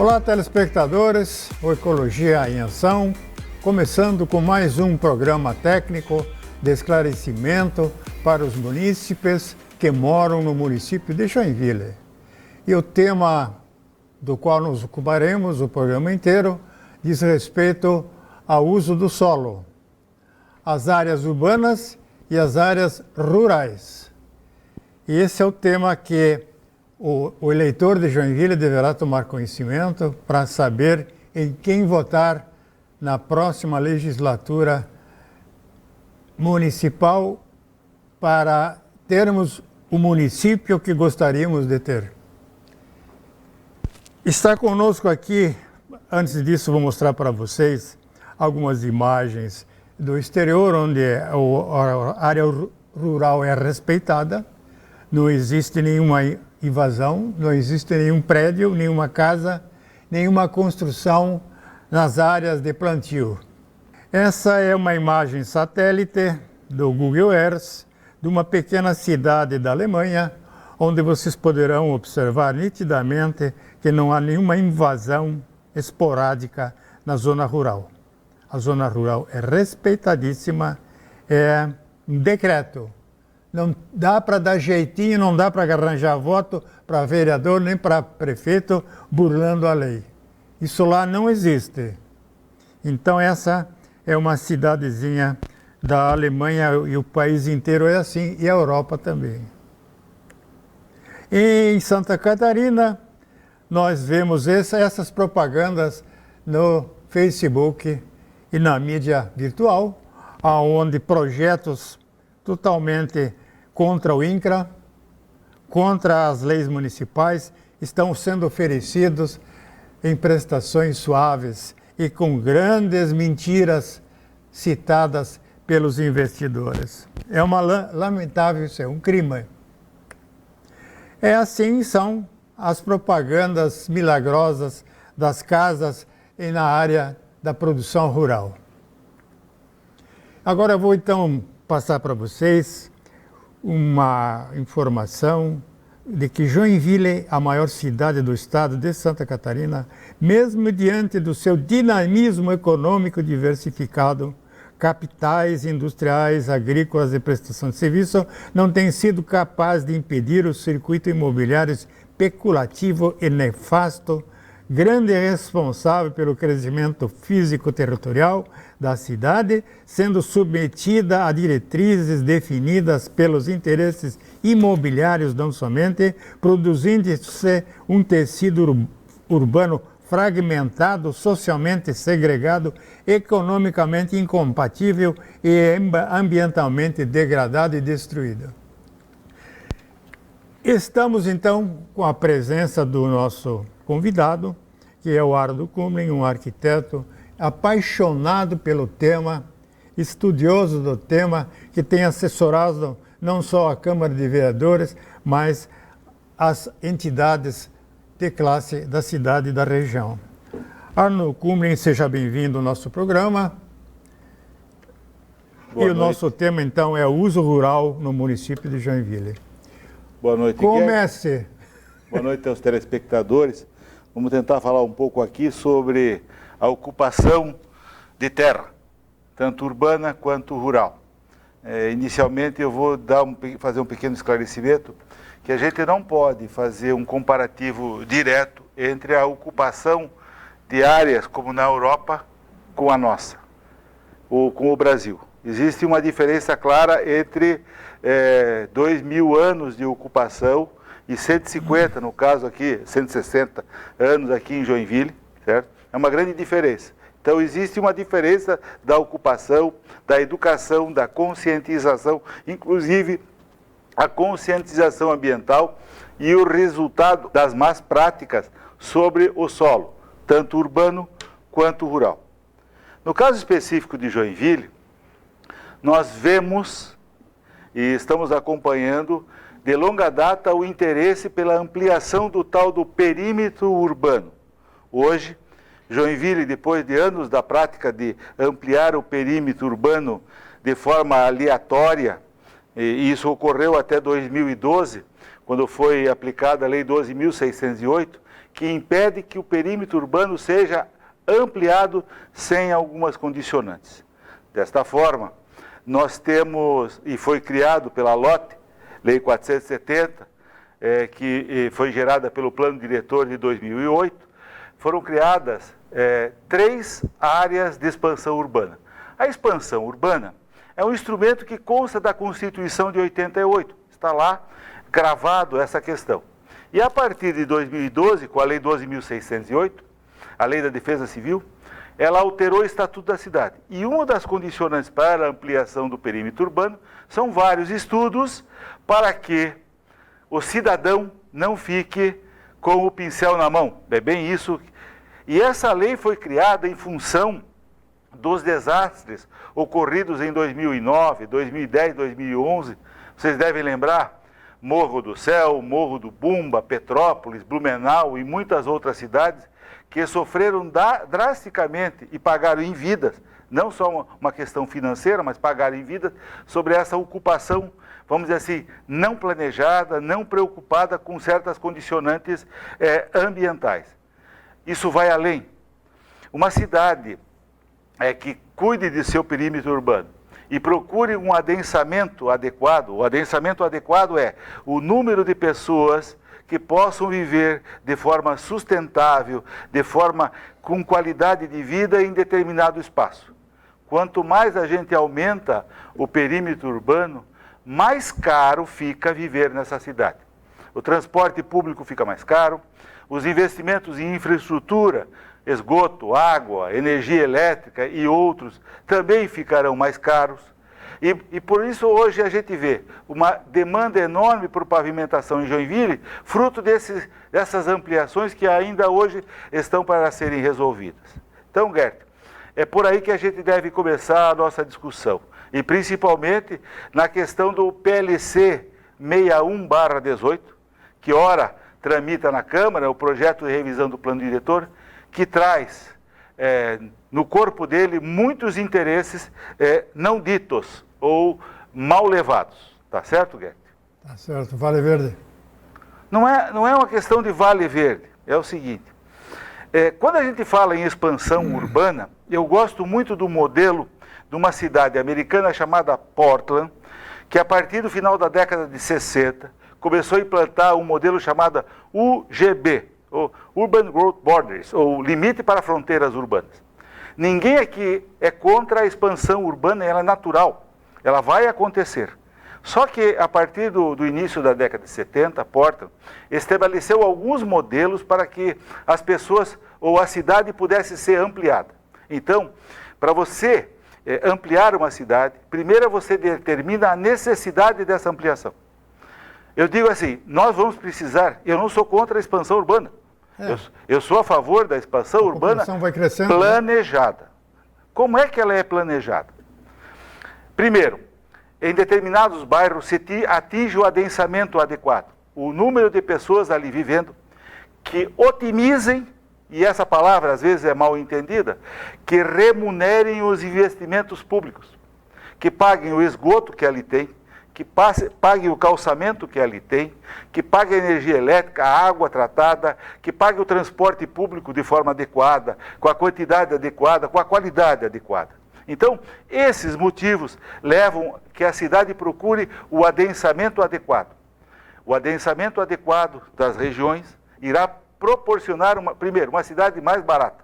Olá, telespectadores, o Ecologia em Ação, começando com mais um programa técnico de esclarecimento para os munícipes que moram no município de Joinville. E o tema do qual nos ocuparemos o programa inteiro diz respeito ao uso do solo, as áreas urbanas e as áreas rurais. E esse é o tema que o eleitor de Joinville deverá tomar conhecimento para saber em quem votar na próxima legislatura municipal para termos o município que gostaríamos de ter. Está conosco aqui, antes disso vou mostrar para vocês algumas imagens do exterior, onde a área rural é respeitada, não existe nenhuma invasão, não existe nenhum prédio, nenhuma casa, nenhuma construção nas áreas de plantio. Essa é uma imagem satélite do Google Earth de uma pequena cidade da Alemanha, onde vocês poderão observar nitidamente que não há nenhuma invasão esporádica na zona rural. A zona rural é respeitadíssima, é um decreto. Não dá para dar jeitinho, não dá para arranjar voto para vereador nem para prefeito burlando a lei. Isso lá não existe. Então essa é uma cidadezinha da Alemanha e o país inteiro é assim, e a Europa também. Em Santa Catarina, nós vemos essas propagandas no Facebook e na mídia virtual, onde projetos totalmente contra o INCRA, contra as leis municipais, estão sendo oferecidos em prestações suaves e com grandes mentiras citadas pelos investidores. É uma lamentável, isso é um crime. É assim são as propagandas milagrosas das casas e na área da produção rural. Agora eu vou então passar para vocês uma informação de que Joinville, a maior cidade do estado de Santa Catarina, mesmo diante do seu dinamismo econômico diversificado, capitais industriais, agrícolas e prestação de serviço, não tem sido capaz de impedir o circuito imobiliário especulativo e nefasto, grande responsável pelo crescimento físico-territorial da cidade, sendo submetida a diretrizes definidas pelos interesses imobiliários não somente, produzindo-se um tecido urbano fragmentado, socialmente segregado, economicamente incompatível e ambientalmente degradado e destruído. Estamos então com a presença do nosso convidado, que é o Haroldo Kumlen, um arquiteto apaixonado pelo tema, estudioso do tema, que tem assessorado não só a Câmara de Vereadores, mas as entidades de classe da cidade e da região. Haroldo Kumlen, seja bem-vindo ao nosso programa. Boa noite. O nosso tema, então, é o uso rural no município de Joinville. Boa noite, Comece. Boa noite aos telespectadores. Vamos tentar falar um pouco aqui sobre a ocupação de terra, tanto urbana quanto rural. Inicialmente eu vou fazer um pequeno esclarecimento, que a gente não pode fazer um comparativo direto entre a ocupação de áreas como na Europa com a nossa, ou com o Brasil. Existe uma diferença clara entre 2.000 anos de ocupação e 150, no caso aqui, 160 anos aqui em Joinville, certo? É uma grande diferença. Então existe uma diferença da ocupação, da educação, da conscientização, inclusive a conscientização ambiental e o resultado das más práticas sobre o solo, tanto urbano quanto rural. No caso específico de Joinville, nós vemos e estamos acompanhando de longa data o interesse pela ampliação do tal do perímetro urbano. Hoje, Joinville, depois de anos da prática de ampliar o perímetro urbano de forma aleatória, e isso ocorreu até 2012, quando foi aplicada a Lei 12.608, que impede que o perímetro urbano seja ampliado sem algumas condicionantes. Desta forma, nós temos, e foi criado pela LOT, Lei 470, que foi gerada pelo Plano Diretor de 2008, foram criadas 3 áreas de expansão urbana. A expansão urbana é um instrumento que consta da Constituição de 88, está lá gravado essa questão. E a partir de 2012, com a Lei 12.608, a Lei da Defesa Civil, ela alterou o Estatuto da Cidade. E uma das condicionantes para a ampliação do perímetro urbano são vários estudos para que o cidadão não fique com o pincel na mão. É bem isso. E essa lei foi criada em função dos desastres ocorridos em 2009, 2010, 2011. Vocês devem lembrar, Morro do Céu, Morro do Bumba, Petrópolis, Blumenau e muitas outras cidades que sofreram drasticamente e pagaram em vidas, não só uma questão financeira, mas pagaram em vidas sobre essa ocupação, vamos dizer assim, não planejada, não preocupada com certas condicionantes ambientais. Isso vai além. Uma cidade que cuide de seu perímetro urbano e procure um adensamento adequado. O adensamento adequado é o número de pessoas que possam viver de forma sustentável, de forma com qualidade de vida em determinado espaço. Quanto mais a gente aumenta o perímetro urbano, mais caro fica viver nessa cidade. O transporte público fica mais caro, os investimentos em infraestrutura, esgoto, água, energia elétrica e outros também ficarão mais caros. E por isso hoje a gente vê uma demanda enorme por pavimentação em Joinville, fruto dessas ampliações que ainda hoje estão para serem resolvidas. Então, Gert, é por aí que a gente deve começar a nossa discussão. E principalmente na questão do PLC 61/18, que ora tramita na Câmara, o projeto de revisão do plano diretor, que traz no corpo dele muitos interesses não ditos ou mal levados. Tá certo, Gert? Tá certo. Vale Verde. Não é uma questão de Vale Verde. É o seguinte, quando a gente fala em expansão urbana, eu gosto muito do modelo de uma cidade americana chamada Portland, que a partir do final da década de 60, começou a implantar um modelo chamado UGB, ou Urban Growth Borders, ou Limite para Fronteiras Urbanas. Ninguém aqui é contra a expansão urbana, ela é natural, ela vai acontecer. Só que a partir do início da década de 70, Portland estabeleceu alguns modelos para que as pessoas ou a cidade pudesse ser ampliada. Então, para você ampliar uma cidade, primeiro você determina a necessidade dessa ampliação. Eu digo assim, nós vamos precisar, eu não sou contra a expansão urbana, eu sou a favor da expansão urbana vai crescendo, planejada. Né? Como é que ela é planejada? Primeiro, em determinados bairros se atinge o adensamento adequado, o número de pessoas ali vivendo, que otimizem, e essa palavra às vezes é mal entendida, que remunerem os investimentos públicos, que paguem o esgoto que ali tem, que pague o calçamento que ali tem, que pague a energia elétrica, a água tratada, que pague o transporte público de forma adequada, com a quantidade adequada, com a qualidade adequada. Então, esses motivos levam que a cidade procure o adensamento adequado. O adensamento adequado das regiões irá proporcionar, primeiro, uma cidade mais barata.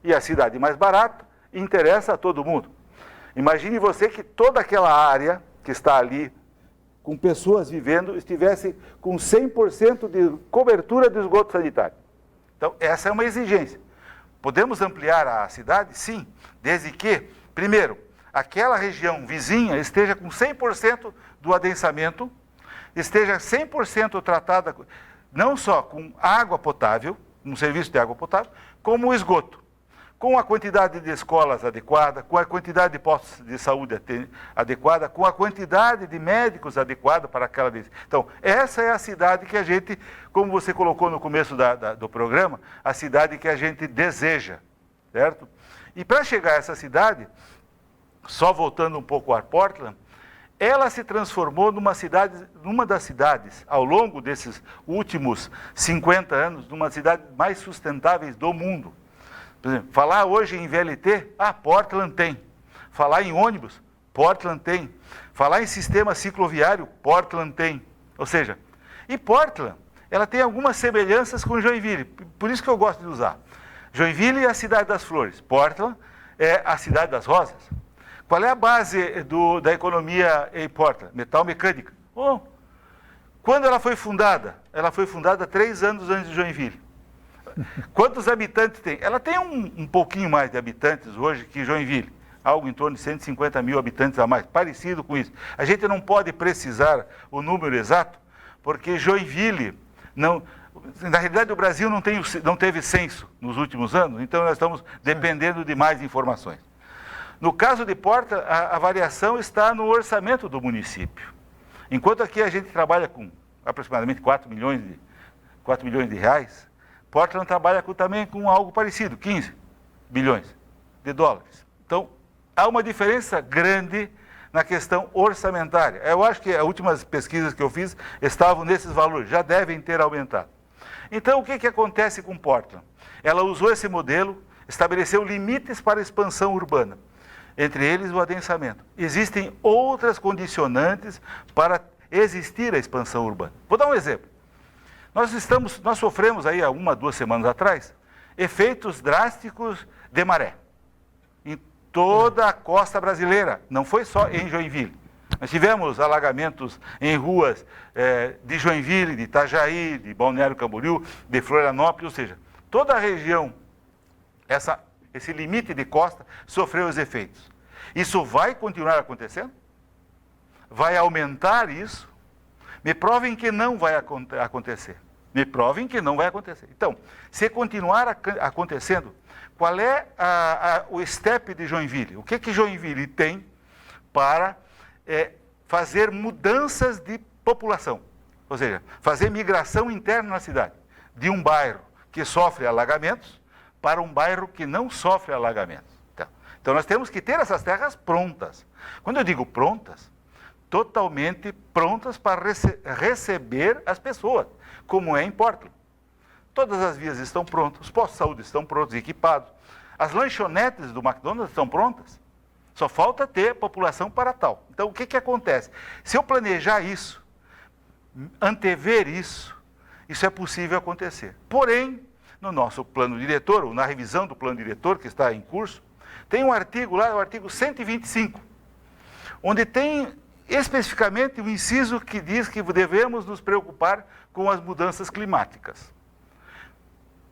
E a cidade mais barata interessa a todo mundo. Imagine você que toda aquela área que está ali, com pessoas vivendo, estivesse com 100% de cobertura de esgoto sanitário. Então, essa é uma exigência. Podemos ampliar a cidade? Sim, desde que, primeiro, aquela região vizinha esteja com 100% do adensamento, esteja 100% tratada, não só com água potável, um serviço de água potável, como o esgoto. Com a quantidade de escolas adequada, com a quantidade de postos de saúde adequada, com a quantidade de médicos adequada para aquela... Então, essa é a cidade que a gente, como você colocou no começo do programa, a cidade que a gente deseja, certo? E para chegar a essa cidade, só voltando um pouco a Portland, ela se transformou numa das cidades, ao longo desses últimos 50 anos, numa das cidades mais sustentáveis do mundo. Por exemplo, falar hoje em VLT, Portland tem. Falar em ônibus, Portland tem. Falar em sistema cicloviário, Portland tem. Ou seja, e Portland, ela tem algumas semelhanças com Joinville, por isso que eu gosto de usar. Joinville é a cidade das flores, Portland é a cidade das rosas. Qual é a base da economia em Portland? Metal mecânica. Quando ela foi fundada? Ela foi fundada 3 anos antes de Joinville. Quantos habitantes tem? Ela tem um pouquinho mais de habitantes hoje que Joinville. Algo em torno de 150 mil habitantes a mais, parecido com isso. A gente não pode precisar o número exato, porque Joinville, na realidade o Brasil não teve censo nos últimos anos, então nós estamos dependendo de mais informações. No caso de Portland, a variação está no orçamento do município. Enquanto aqui a gente trabalha com aproximadamente 4 milhões de reais, Portland trabalha também com algo parecido, 15 bilhões de dólares. Então, há uma diferença grande na questão orçamentária. Eu acho que as últimas pesquisas que eu fiz estavam nesses valores, já devem ter aumentado. Então, o que acontece com Portland? Ela usou esse modelo, estabeleceu limites para a expansão urbana, entre eles o adensamento. Existem outras condicionantes para existir a expansão urbana. Vou dar um exemplo. Nós sofremos aí há 1, 2 semanas atrás, efeitos drásticos de maré em toda a costa brasileira, não foi só em Joinville. Nós tivemos alagamentos em ruas de Joinville, de Itajaí, de Balneário Camboriú, de Florianópolis, ou seja, toda a região, esse limite de costa sofreu os efeitos. Isso vai continuar acontecendo? Vai aumentar isso? Me provem que não vai acontecer. Me provem que não vai acontecer. Então, se continuar acontecendo, qual é o step de Joinville? O que Joinville tem para fazer mudanças de população? Ou seja, fazer migração interna na cidade, de um bairro que sofre alagamentos para um bairro que não sofre alagamentos. Então nós temos que ter essas terras prontas. Quando eu digo prontas, totalmente prontas para receber as pessoas, como é em Portland. Todas as vias estão prontas, os postos de saúde estão prontos, equipados. As lanchonetes do McDonald's estão prontas. Só falta ter população para tal. Então o que acontece? Se eu planejar isso, antever isso é possível acontecer. Porém, no nosso plano diretor, ou na revisão do plano diretor que está em curso, tem um artigo lá, o artigo 125, onde tem especificamente um inciso que diz que devemos nos preocupar com as mudanças climáticas.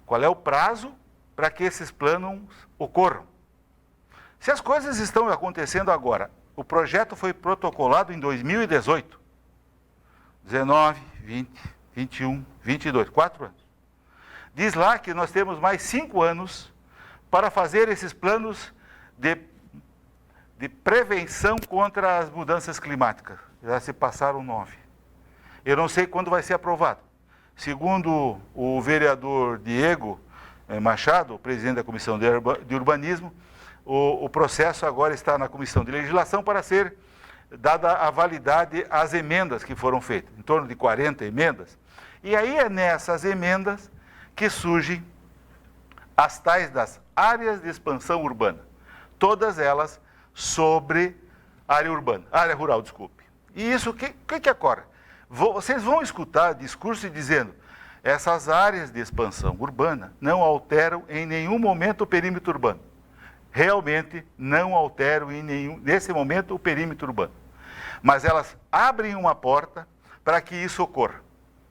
Qual é o prazo para que esses planos ocorram? Se as coisas estão acontecendo agora, o projeto foi protocolado em 2018, 19, 20, 21, 22, 4 anos. Diz lá que nós temos mais 5 anos para fazer esses planos de prevenção contra as mudanças climáticas. Já se passaram 9. Eu não sei quando vai ser aprovado. Segundo o vereador Diego Machado, presidente da Comissão de Urbanismo, o processo agora está na Comissão de Legislação para ser dada a validade às emendas que foram feitas, em torno de 40 emendas. E aí é nessas emendas que surgem as tais das áreas de expansão urbana, todas elas sobre área rural, desculpe. E isso, o que ocorre? Vocês vão escutar discurso dizendo, essas áreas de expansão urbana não alteram em nenhum momento o perímetro urbano. Realmente não alteram nesse momento o perímetro urbano. Mas elas abrem uma porta para que isso ocorra.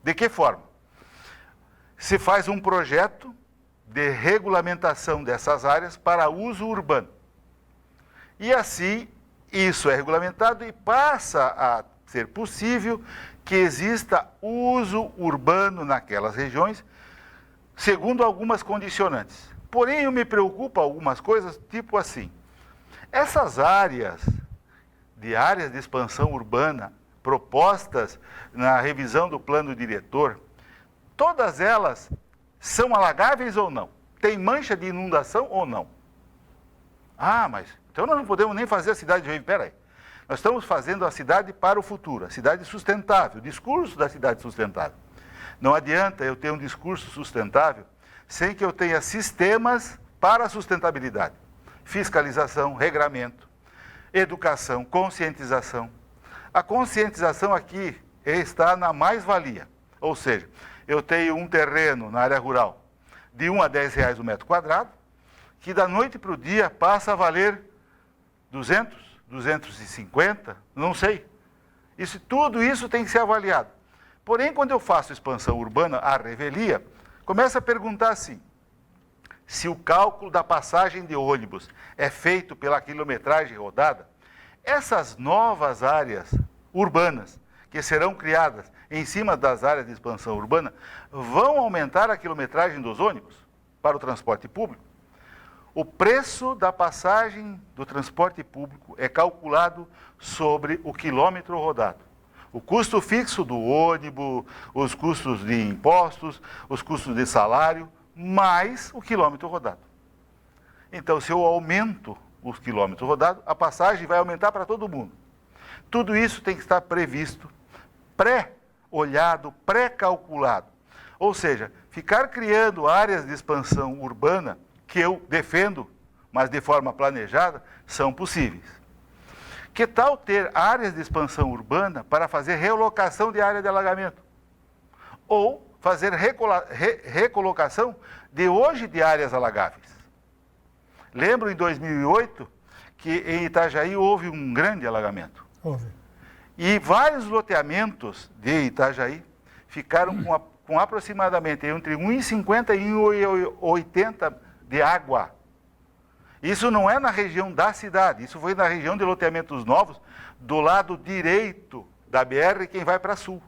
De que forma? Se faz um projeto de regulamentação dessas áreas para uso urbano. E assim, isso é regulamentado e passa a ser possível que exista uso urbano naquelas regiões, segundo algumas condicionantes. Porém, me preocupa algumas coisas, tipo assim, essas áreas de expansão urbana propostas na revisão do plano diretor, todas elas são alagáveis ou não? Tem mancha de inundação ou não? Ah, mas então nós não podemos nem fazer a cidade de Joinville. Peraí. Nós estamos fazendo a cidade para o futuro, a cidade sustentável, o discurso da cidade sustentável. Não adianta eu ter um discurso sustentável sem que eu tenha sistemas para a sustentabilidade. Fiscalização, regramento, educação, conscientização. A conscientização aqui está na mais-valia, ou seja, eu tenho um terreno na área rural de 1 a 10 reais o metro quadrado, que da noite para o dia passa a valer 200, 250, não sei. Tudo isso tem que ser avaliado. Porém, quando eu faço expansão urbana, a revelia, começa a perguntar assim, se o cálculo da passagem de ônibus é feito pela quilometragem rodada, essas novas áreas urbanas, que serão criadas em cima das áreas de expansão urbana, vão aumentar a quilometragem dos ônibus para o transporte público? O preço da passagem do transporte público é calculado sobre o quilômetro rodado. O custo fixo do ônibus, os custos de impostos, os custos de salário, mais o quilômetro rodado. Então, se eu aumento os quilômetros rodados, a passagem vai aumentar para todo mundo. Tudo isso tem que estar previsto, pré-olhado, pré-calculado. Ou seja, ficar criando áreas de expansão urbana, que eu defendo, mas de forma planejada, são possíveis. Que tal ter áreas de expansão urbana para fazer relocação de área de alagamento? Ou fazer recolocação de hoje de áreas alagáveis? Lembro em 2008 que em Itajaí houve um grande alagamento. Houve. E vários loteamentos de Itajaí ficaram com aproximadamente entre 1,50 e 1,80 de água. Isso não é na região da cidade, isso foi na região de loteamentos novos, do lado direito da BR, quem vai para sul.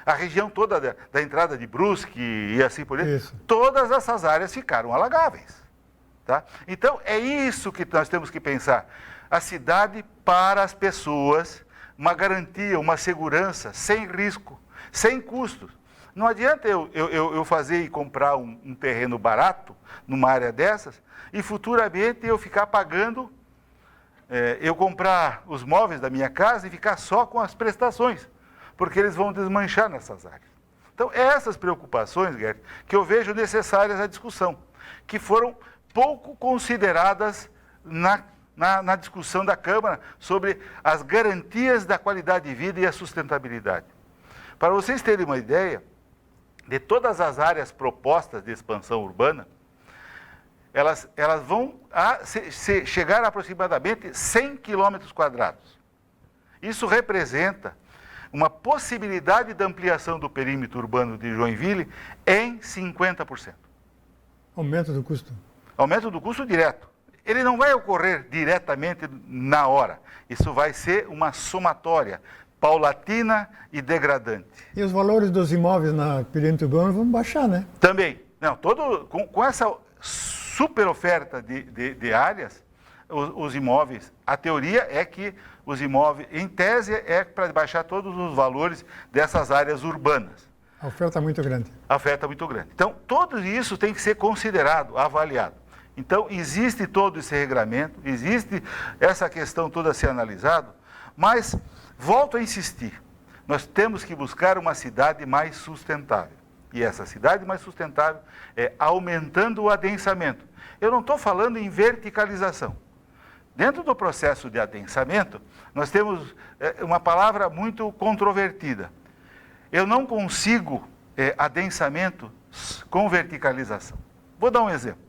A região toda da entrada de Brusque e assim por diante, todas essas áreas ficaram alagáveis. Tá? Então, é isso que nós temos que pensar. A cidade para as pessoas, uma garantia, uma segurança, sem risco, sem custos. Não adianta eu fazer e comprar um terreno barato, numa área dessas, e futuramente eu ficar pagando, eu comprar os móveis da minha casa e ficar só com as prestações, porque eles vão desmanchar nessas áreas. Então, essas preocupações, Gert, que eu vejo necessárias à discussão, que foram pouco consideradas na discussão da Câmara sobre as garantias da qualidade de vida e a sustentabilidade. Para vocês terem uma ideia, de todas as áreas propostas de expansão urbana, elas vão chegar a aproximadamente 100 quilômetros quadrados. Isso representa uma possibilidade de ampliação do perímetro urbano de Joinville em 50%. Aumento do custo. Aumento do custo direto. Ele não vai ocorrer diretamente na hora. Isso vai ser uma somatória, paulatina e degradante. E os valores dos imóveis na perímetro urbano vão baixar, né? Também. Não, com essa super oferta de áreas, os imóveis, a teoria é que os imóveis, em tese, é para baixar todos os valores dessas áreas urbanas. A oferta é muito grande. A oferta é muito grande. Então, tudo isso tem que ser considerado, avaliado. Então, existe todo esse regramento, existe essa questão toda a ser analisada, mas, volto a insistir, nós temos que buscar uma cidade mais sustentável. E essa cidade mais sustentável é aumentando o adensamento. Eu não estou falando em verticalização. Dentro do processo de adensamento, nós temos uma palavra muito controvertida. Eu não consigo adensamento com verticalização. Vou dar um exemplo.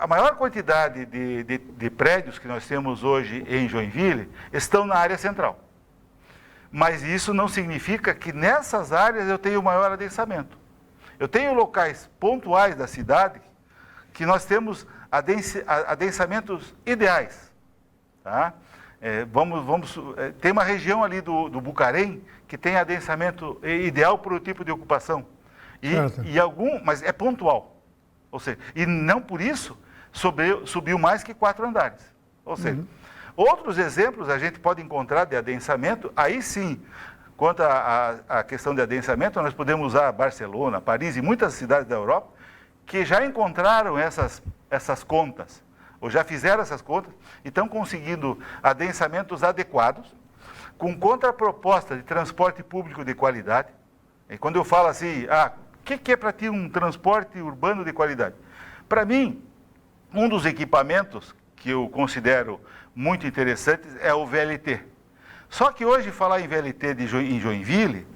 A maior quantidade de prédios que nós temos hoje em Joinville estão na área central. Mas isso não significa que nessas áreas eu tenho maior adensamento. Eu tenho locais pontuais da cidade que nós temos adensamentos ideais. Tá? Tem uma região ali do Bucarém que tem adensamento ideal para o tipo de ocupação. Mas é pontual. Ou seja, e não por isso subiu mais que 4 andares. Ou seja, outros exemplos a gente pode encontrar de adensamento, aí sim, quanto à questão de adensamento, nós podemos usar Barcelona, Paris e muitas cidades da Europa, que já encontraram essas contas. ou já fizeram essas contas, e estão conseguindo adensamentos adequados, com contraproposta de transporte público de qualidade. E quando eu falo assim, o que é para ti um transporte urbano de qualidade? Para mim, um dos equipamentos que eu considero muito interessantes é o VLT. Só que hoje falar em VLT em Joinville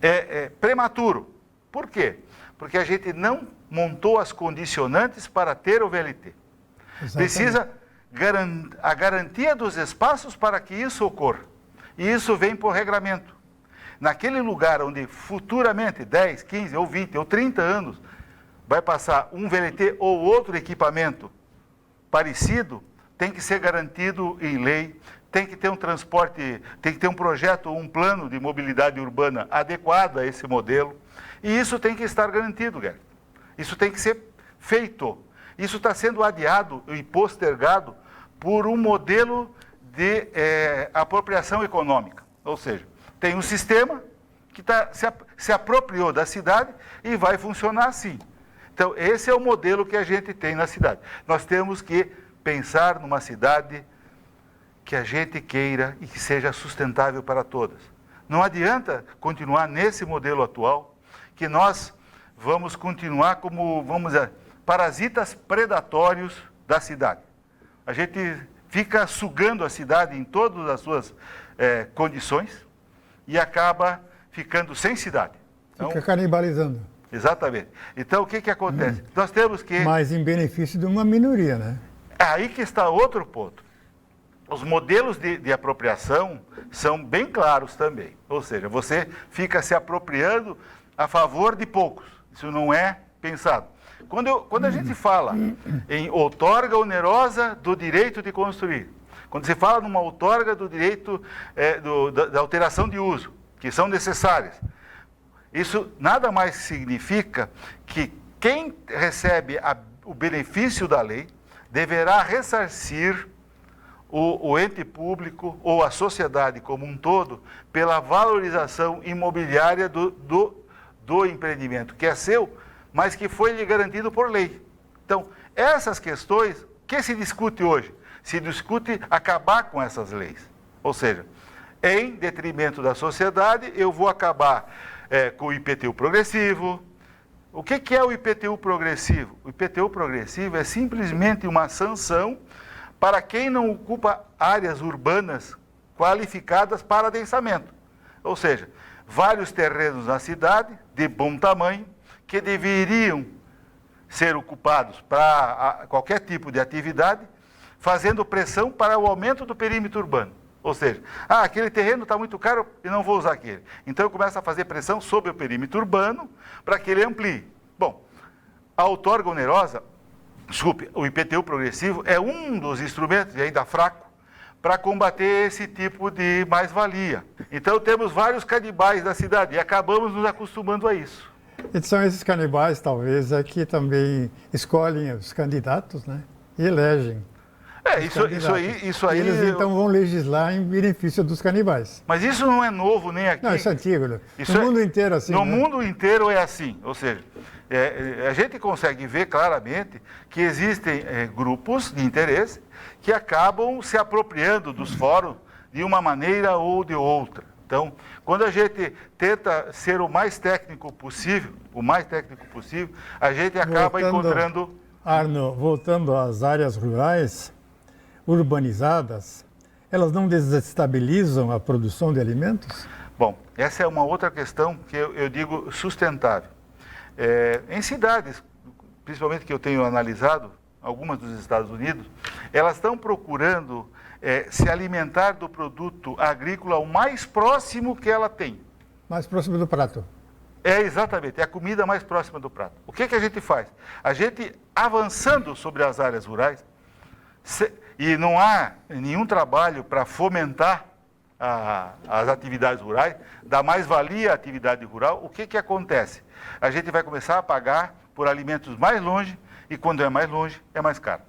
é prematuro. Por quê? Porque a gente não montou as condicionantes para ter o VLT. Exatamente. Precisa a garantia dos espaços para que isso ocorra. E isso vem por regramento. Naquele lugar onde futuramente 10, 15 ou 20 ou 30 anos vai passar um VLT ou outro equipamento parecido, tem que ser garantido em lei, tem que ter um transporte, tem que ter um projeto, um plano de mobilidade urbana adequado a esse modelo, e isso tem que estar garantido, Gerd. Isso tem que ser feito. Isso está sendo adiado e postergado por um modelo de apropriação econômica. Ou seja, tem um sistema que se apropriou da cidade e vai funcionar assim. Então, esse é o modelo que a gente tem na cidade. Nós temos que pensar numa cidade que a gente queira e que seja sustentável para todas. Não adianta continuar nesse modelo atual, que nós vamos continuar como, vamos dizer, parasitas predatórios da cidade. A gente fica sugando a cidade em todas as suas condições e acaba ficando sem cidade. Então, fica canibalizando. Exatamente. Então, o que acontece? Nós temos que... Mas em benefício de uma minoria, né? Aí que está outro ponto. Os modelos de apropriação são bem claros também. Ou seja, você fica se apropriando a favor de poucos. Isso não é pensado. Quando a gente fala em outorga onerosa do direito de construir, quando se fala numa outorga do direito da alteração de uso, que são necessárias, isso nada mais significa que quem recebe o benefício da lei deverá ressarcir o ente público ou a sociedade como um todo pela valorização imobiliária do empreendimento, que é seu, mas que foi lhe garantido por lei. Então, essas questões, que se discute hoje? Se discute acabar com essas leis. Ou seja, em detrimento da sociedade, eu vou acabar com o IPTU progressivo. O que é o IPTU progressivo? O IPTU progressivo é simplesmente uma sanção para quem não ocupa áreas urbanas qualificadas para adensamento. Ou seja, vários terrenos na cidade, de bom tamanho, que deveriam ser ocupados para qualquer tipo de atividade, fazendo pressão para o aumento do perímetro urbano. Ou seja, aquele terreno está muito caro e não vou usar aquele. Então eu começo a fazer pressão sobre o perímetro urbano para que ele amplie. Bom, a outorga onerosa, o IPTU progressivo é um dos instrumentos, e ainda fraco, para combater esse tipo de mais-valia. Então temos vários canibais da cidade e acabamos nos acostumando a isso. E são esses canibais, talvez, que também escolhem os candidatos, né? E elegem. Isso aí... Eles, então, vão legislar em benefício dos canibais. Mas isso não é novo nem aqui. Não, isso é antigo. Né? No mundo inteiro é assim. No mundo inteiro é assim. Ou seja, a gente consegue ver claramente que existem grupos de interesse que acabam se apropriando dos fóruns de uma maneira ou de outra. Então, quando a gente tenta ser o mais técnico possível, a gente acaba encontrando... Arno, voltando às áreas rurais urbanizadas, elas não desestabilizam a produção de alimentos? Bom, essa é uma outra questão que eu digo sustentável. Em cidades, principalmente que eu tenho analisado, algumas dos Estados Unidos, elas estão procurando se alimentar do produto agrícola o mais próximo que ela tem. Mais próximo do prato. Exatamente, é a comida mais próxima do prato. O que a gente faz? A gente, avançando sobre as áreas rurais, e não há nenhum trabalho para fomentar as atividades rurais, dar mais valia à atividade rural, o que acontece? A gente vai começar a pagar por alimentos mais longe, e quando é mais longe, é mais caro.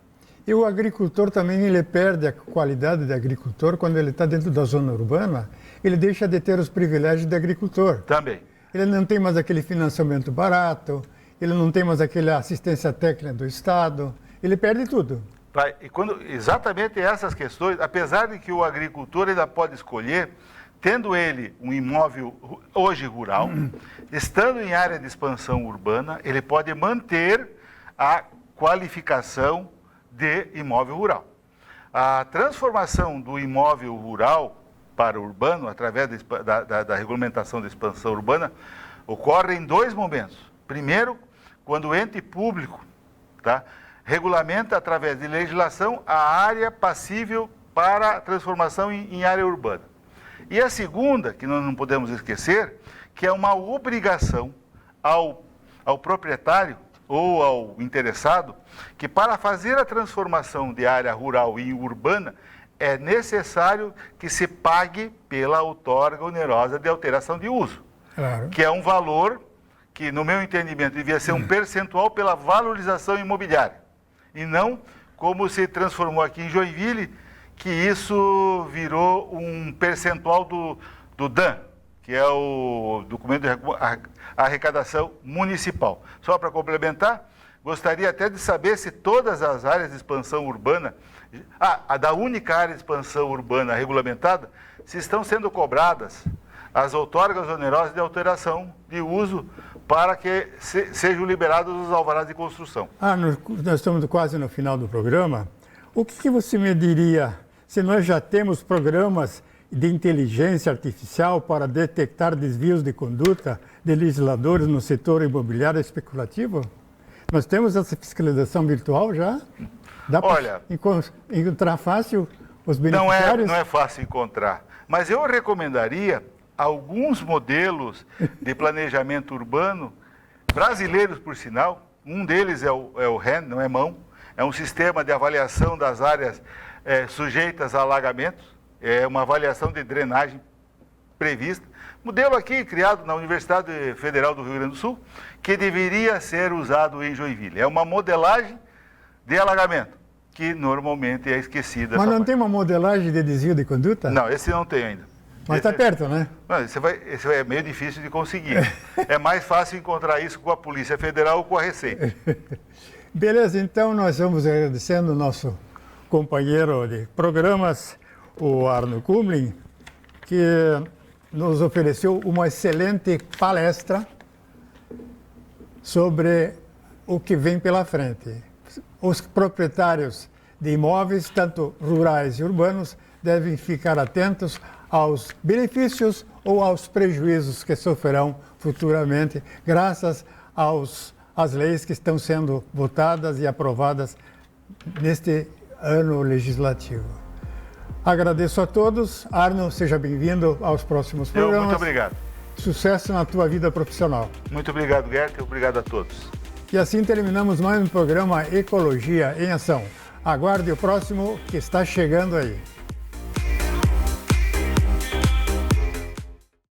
E o agricultor também, ele perde a qualidade de agricultor quando ele está dentro da zona urbana, ele deixa de ter os privilégios de agricultor. Também. Ele não tem mais aquele financiamento barato, ele não tem mais aquela assistência técnica do Estado, ele perde tudo. Exatamente essas questões, apesar de que o agricultor ainda pode escolher, tendo ele um imóvel hoje rural, estando em área de expansão urbana, ele pode manter a qualificação de imóvel rural. A transformação do imóvel rural para o urbano, através da regulamentação da expansão urbana, ocorre em 2 momentos. Primeiro, quando o ente público, tá, regulamenta através de legislação a área passível para transformação em área urbana. E a segunda, que nós não podemos esquecer, que é uma obrigação ao proprietário ou ao interessado, que para fazer a transformação de área rural em urbana, é necessário que se pague pela outorga onerosa de alteração de uso, claro, que é um valor que, no meu entendimento, devia ser um percentual pela valorização imobiliária, e não como se transformou aqui em Joinville, que isso virou um percentual do DAM, que é o documento de arrecadação municipal. Só para complementar, gostaria até de saber se todas as áreas de expansão urbana, a da única área de expansão urbana regulamentada, se estão sendo cobradas as outorgas onerosas de alteração de uso para que sejam liberados os alvarás de construção. Nós estamos quase no final do programa. O que você me diria se nós já temos programas de inteligência artificial para detectar desvios de conduta de legisladores no setor imobiliário especulativo? Nós temos essa fiscalização virtual já? Dá para encontrar fácil os beneficiários? Não é fácil encontrar, mas eu recomendaria alguns modelos de planejamento urbano, brasileiros por sinal. Um deles é o REN, não é mão, é um sistema de avaliação das áreas sujeitas a alagamentos, é uma avaliação de drenagem prevista. Modelo aqui criado na Universidade Federal do Rio Grande do Sul, que deveria ser usado em Joinville. É uma modelagem de alagamento, que normalmente é esquecida. Mas não tem uma modelagem de desvio de conduta? Não, esse não tem ainda. Mas está perto, né? Não, esse é meio difícil de conseguir. É mais fácil encontrar isso com a Polícia Federal ou com a Receita. Beleza, então nós vamos agradecendo o nosso companheiro de programas, o Arno Kumlin, que nos ofereceu uma excelente palestra sobre o que vem pela frente. Os proprietários de imóveis, tanto rurais e urbanos, devem ficar atentos aos benefícios ou aos prejuízos que sofrerão futuramente, graças às leis que estão sendo votadas e aprovadas neste ano legislativo. Agradeço a todos. Arno, seja bem-vindo aos próximos programas. Muito obrigado. Sucesso na tua vida profissional. Muito obrigado, Gert, e obrigado a todos. E assim terminamos mais um programa Ecologia em Ação. Aguarde o próximo que está chegando aí.